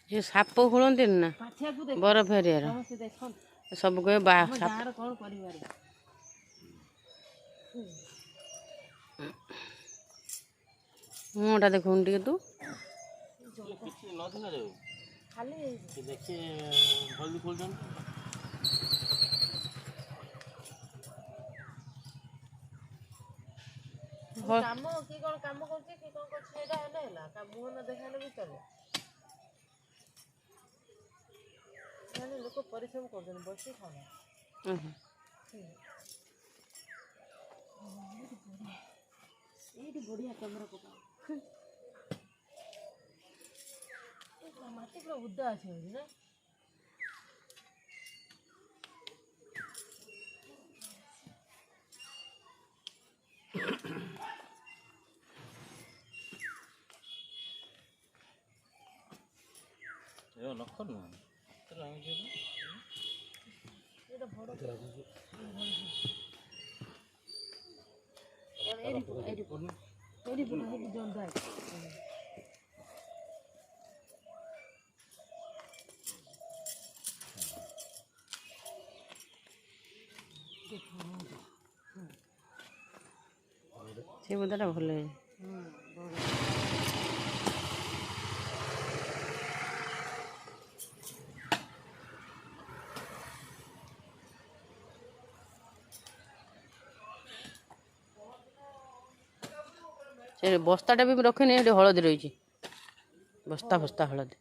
जे shop खोलते ना बरफ एरिया सब कहे मुँहटा देखो टे तू काम कि कौन काम करछे कि कौन करछे एटा हेले हला का मुंह न देखाले भी चले यानी लोक परिश्रम करछन बसी खाना एडी बढ़िया कैमरा पका माटी पूरा उद्दा আছে না यो लखन ना चल आगे दे এটা বড় এডি জন যায় से बुदाटा भल से बस्ताटा भी रखे हलदी रही बस्ता बस्ता हलदी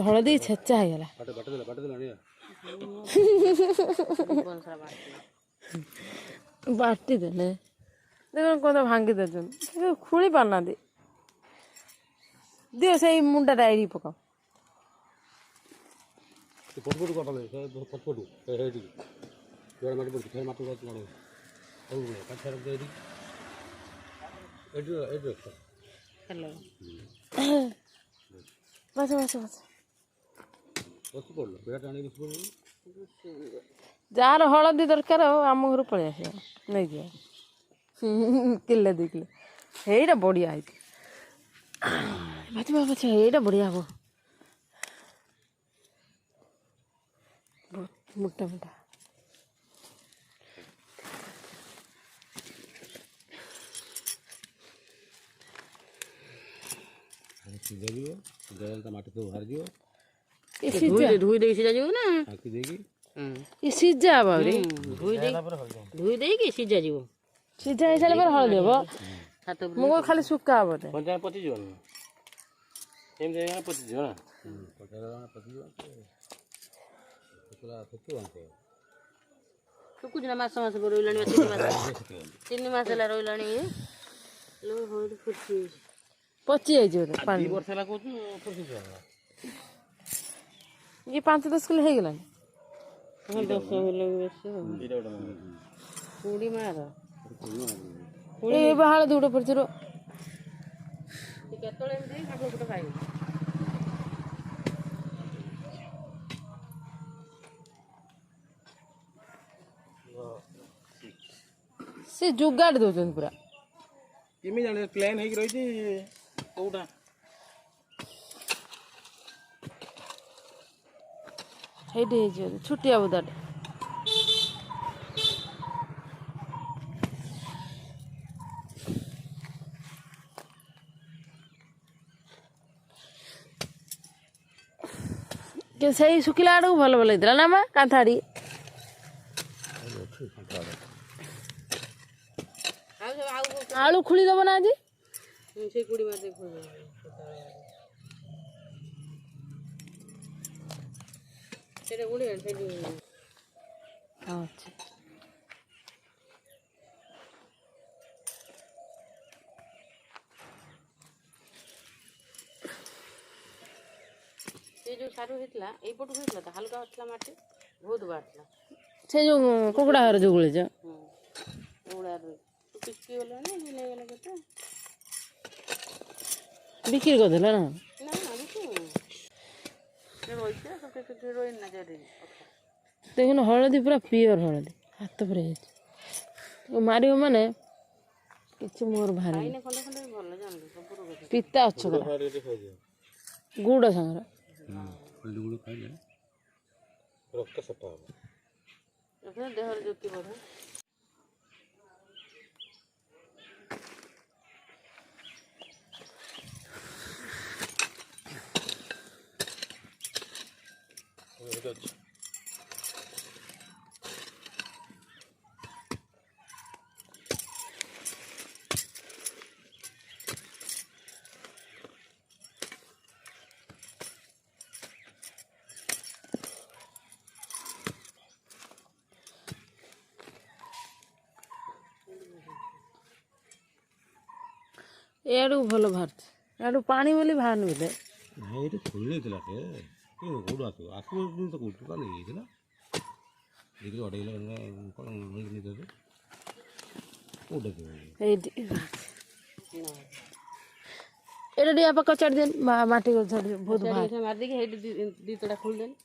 हलदी छेचा है बाटी देले देख कौन भांगी दे खोली पारना दियो से मुंडा डायरी पकाओ पटपटू काटा ले पटपटू हेडी जोड़ा माटी पड़ फिर माटी काट मारो और काट रख दे एडी एडी हेलो बस बस बस बस पड़लो बेटा आनी बस पड़लो जार हलदी दरकार आम घर पलि आस नहीं दिया किले 2 किलो यहीटा बढ़िया है भाजी बाबा यहीटा बढ़िया हम मोटा मोटा माटी तो बाहर दियो धोई दे सीधा जीव ना आकी देगी ये सीजा बाबरी धोई दे कि सीधा जीव सीजा हिसाब पर हल देबो मुगो खाली सुक्का हबो ते पंचायत 25 जन एम देगा 25 जन 50 जन पूरा फुटू आते तो कुछ ना मास मास रोइलानी 3 मास ला रोइलानी लो होय फुटी 25 है जो 2 वर्ष ला को 25 जन ये 5-10 किलो हो गला 10 किलो पूड़ी मार ए बाहर दूड पड़छरो केतळे एम दे काटो काटो खाइ से जुगाड़ दोजन पूरा किमी जाने प्लान हे रही छी कोडा हेडे जो छुटिया बुदाट के सही सुखिला आड़ू भल भल इतला ना मा कांथाड़ी आलू खुली दबो ना जी से कुड़ी मार दे खोल सेरे गुडी से अच्छा से जो सारू हेतला ए पटु हेतला त हल्का हतला माटी बहुत बाटला ସେ ଯୋଉ କୁକୁଡ଼ା ଘର ଯୋଉ ଗୁଳିଛ ଏଗୁଡ଼ା ବିକ୍ରି ଗଲାଣି ନେଇଗଲା କେତେ ବିକ୍ରି କରିଦେଲ ନା ନା ରହିছে ସେଠି ରହିନି ନା ଚାରି ଦେଖୁନ ହଳଦୀ ପୁରା ପିଓର ହଳଦୀ ହାତ ପୁରା ହେଇଛି ମାରିବ ମାନେ କିଛି ମୋର ଭାରି ଖାଇନେ ଖଣ୍ଡେ ଖଣ୍ଡେ ଭଲ ଜାଣିଲୁ ସବୁ ରୋଗ ପିତା ଅଛ ଗୁଡ଼ ସାଙ୍ଗରେ ଗୁଡ଼ ଖାଇଲେ ରକ୍ତ ସଫା ହେବ ଦେହରେ ଜ୍ୟୋତି ବଢ଼େ ଏଆଡ଼ୁ ଭଲ ବାହାରୁଛି ଏଆଡ଼ୁ ପାଣି ବୋଲି ବାହାରୁନି ବୋଧେ ଏଇଠି ଖୋଲି ଦେଇଥିଲା ସେ କେଉଁଠୁ ଆସିବ ଆସିବ ତ କେଉଁଠୁ କା ନେଇଯାଇଥିଲା ଏଇଠି ଅଢ଼େଇ କିଲୋ କ'ଣ ନେଇକି ନେଇଦେବେ କେଉଁଟା ଏଇଠି ଏଇଟା ଟିକେ ଆପଣ କଚାଡ଼ି ଦେନ୍ ମାଟି ଛାଡ଼ି ବହୁତ ମାରିଦେଇକି ସେଇଠି ଦୁଇ ତୋଡ଼ା ଖୋଲିଦେନି